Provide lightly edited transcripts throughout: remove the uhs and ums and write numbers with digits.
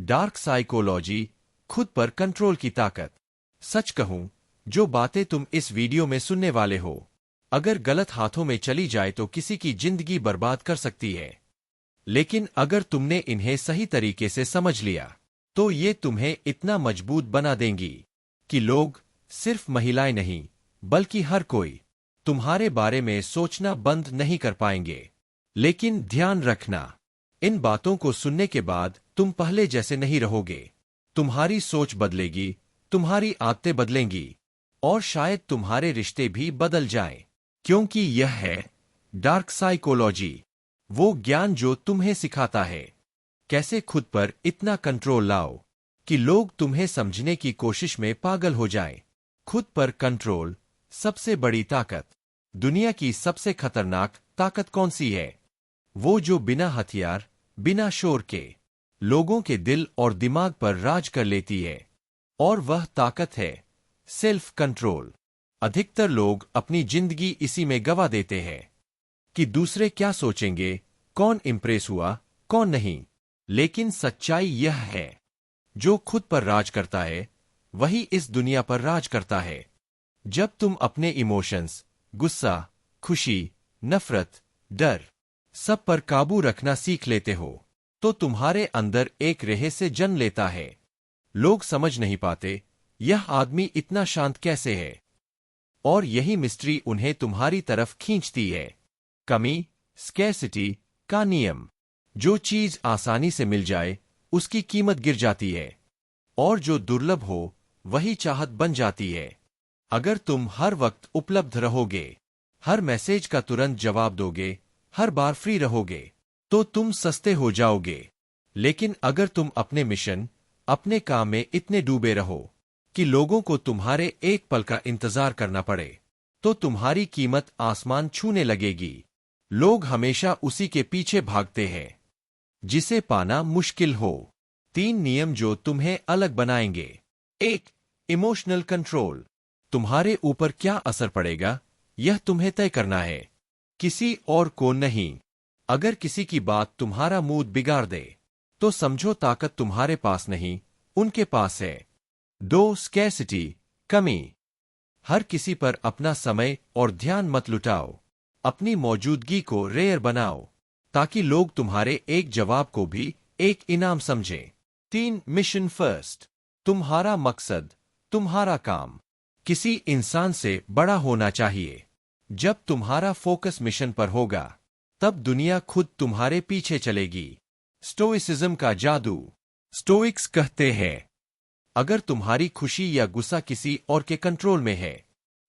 Dark psychology, खुद पर control की ताकत। सच कहूं, जो बातें तुम इस वीडियो में सुनने वाले हो, अगर गलत हाथों में चली जाए तो किसी की जिंदगी बर्बाद कर सकती है। लेकिन अगर तुमने इन्हें सही तरीके से समझ लिया, तो ये तुम्हें इतना मजबूत बना देंगी कि लोग, सिर्फ महिलाएं नहीं, बल्कि हर कोई, तुम्हारे बारे में सोचना बंद नहीं कर पाएंगे। लेकिन ध्यान रखना, इन बातों को सुनने के बाद तुम पहले जैसे नहीं रहोगे। तुम्हारी सोच बदलेगी, तुम्हारी आदतें बदलेंगी, और शायद तुम्हारे रिश्ते भी बदल जाएं। क्योंकि यह है डार्क साइकोलॉजी, वो ज्ञान जो तुम्हें सिखाता है कैसे खुद पर इतना कंट्रोल लाओ कि लोग तुम्हें समझने की कोशिश में पागल हो जाएं। खुद पर कंट्रोल, सबसे बड़ी ताकत। दुनिया की सबसे खतरनाक ताकत कौन सी है? वो जो बिना हथियार, बिना शोर के, लोगों के दिल और दिमाग पर राज कर लेती है। और वह ताकत है सेल्फ कंट्रोल। अधिकतर लोग अपनी जिंदगी इसी में गवा देते हैं कि दूसरे क्या सोचेंगे, कौन इंप्रेस हुआ, कौन नहीं। लेकिन सच्चाई यह है, जो खुद पर राज करता है, वही इस दुनिया पर राज करता है। जब तुम अपने इमोशंस, गुस्सा, खुशी, नफरत, डर, सब पर काबू रखना सीख लेते हो, तो तुम्हारे अंदर एक रहस्य जन्म लेता है। लोग समझ नहीं पाते, यह आदमी इतना शांत कैसे है? और यही मिस्ट्री उन्हें तुम्हारी तरफ खींचती है। कमी, स्कैर्सिटी का नियम। जो चीज आसानी से मिल जाए, उसकी कीमत गिर जाती है, और जो दुर्लभ हो, वही चाहत बन जाती है। अगर तुम हर वक्त उपलब्ध रहोगे, हर मैसेज का तुरंत जवाब दोगे, हर बार फ्री रहोगे, तो तुम सस्ते हो जाओगे। लेकिन अगर तुम अपने मिशन, अपने काम में इतने डूबे रहो कि लोगों को तुम्हारे एक पल का इंतजार करना पड़े, तो तुम्हारी कीमत आसमान छूने लगेगी। लोग हमेशा उसी के पीछे भागते हैं जिसे पाना मुश्किल हो। 3 नियम जो तुम्हें अलग बनाएंगे। 1. Emotional control. तुम्हारे ऊपर क्या असर पड़ेगा, यह तुम्हें तय करना है, किसी और को नहीं। अगर किसी की बात तुम्हारा मूड बिगाड़ दे, तो समझो ताकत तुम्हारे पास नहीं, उनके पास है। 2. स्कैर्सिटी, कमी। हर किसी पर अपना समय और ध्यान मत लुटाओ। अपनी मौजूदगी को रेयर बनाओ, ताकि लोग तुम्हारे एक जवाब को भी एक इनाम समझें। 3. Mission first. तुम्हारा मकसद, तुम्हारा काम, किसी इंसान से बड़ा होना चाहिए। जब तुम्हारा फोकस मिशन पर होगा, तब दुनिया खुद तुम्हारे पीछे चलेगी। स्टोइसिज्म का जादू। स्टोइक्स कहते हैं, अगर तुम्हारी खुशी या गुस्सा किसी और के कंट्रोल में है,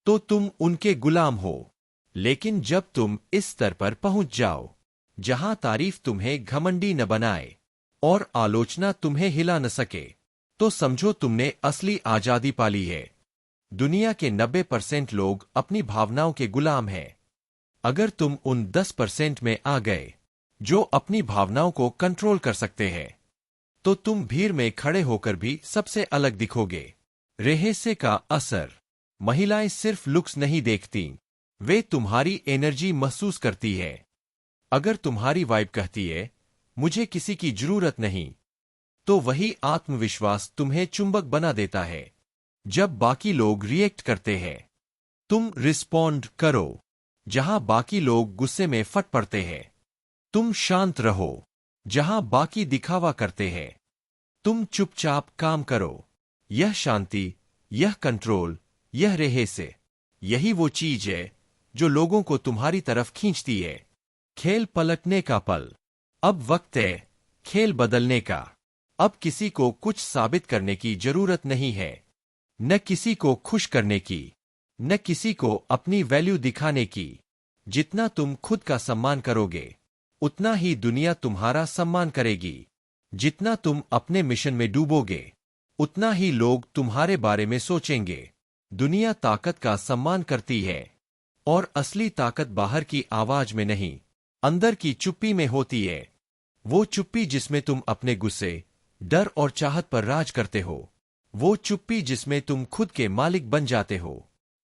तो तुम उनके गुलाम हो। लेकिन जब तुम इस स्तर पर पहुंच जाओ, जहां तारीफ तुम्हें घमंडी न बनाए और आलोचना तुम्हें हिला न सके, तो समझो तुमने असली आजादी पाली है। दुनिया के 90% लोग अपनी भावनाओं के गुलाम हैं। अगर तुम उन 10% में आ गए जो अपनी भावनाओं को कंट्रोल कर सकते हैं, तो तुम भीड़ में खड़े होकर भी सबसे अलग दिखोगे। रहस्य का असर। महिलाएं सिर्फ लुक्स नहीं देखती, वे तुम्हारी एनर्जी महसूस करती है। अगर तुम्हारी वाइब कहती है, मुझे किसी की जरूरत नहीं, तो वही आत्मविश्वास तुम्हें चुंबक बना देता है। जब बाकी लोग रिएक्ट करते हैं, तुम रिस्पॉन्ड करो। जहां बाकी लोग गुस्से में फट पड़ते हैं, तुम शांत रहो। जहां बाकी दिखावा करते हैं, तुम चुपचाप काम करो। यह शांति, यह कंट्रोल, यह रहस्य, यही वो चीज है जो लोगों को तुम्हारी तरफ खींचती है। खेल पलटने का पल। अब वक्त है खेल बदलने का। अब किसी को कुछ साबित करने की जरूरत नहीं है, न किसी को खुश करने की, न किसी को अपनी वैल्यू दिखाने की। जितना तुम खुद का सम्मान करोगे, उतना ही दुनिया तुम्हारा सम्मान करेगी। जितना तुम अपने मिशन में डूबोगे, उतना ही लोग तुम्हारे बारे में सोचेंगे। दुनिया ताकत का सम्मान करती है, और असली ताकत बाहर की आवाज में नहीं, अंदर की चुप्पी में होती है। वो चुप्पी जिसमें तुम अपने गुस्से, डर और चाहत पर राज करते हो। वो चुप्पी जिसमें तुम खुद के मालिक बन जाते हो।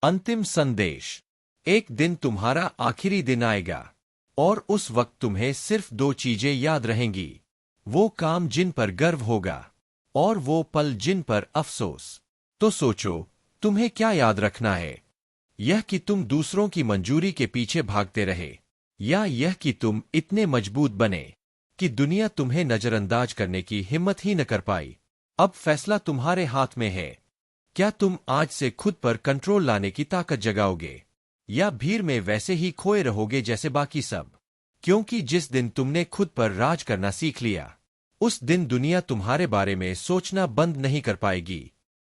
अंतिम संदेश। एक दिन तुम्हारा आखिरी दिन आएगा, और उस वक्त तुम्हें सिर्फ 2 चीजें याद रहेंगी। वो काम जिन पर गर्व होगा, और वो पल जिन पर अफसोस। तो सोचो, तुम्हें क्या याद रखना है? यह कि तुम दूसरों की मंजूरी के पीछे भागते रहे, या यह कि तुम इतने मजबूत बने कि दुनिया तुम्हें नजरअंदाज करने की हिम्मत ही न कर पाई? अब फैसला तुम्हारे हाथ में है। क्या तुम आज से खुद पर कंट्रोल लाने की ताकत जगाओगे, या भीड़ में वैसे ही खोए रहोगे जैसे बाकी सब? क्योंकि जिस दिन तुमने खुद पर राज करना सीख लिया, उस दिन दुनिया तुम्हारे बारे में सोचना बंद नहीं कर पाएगी।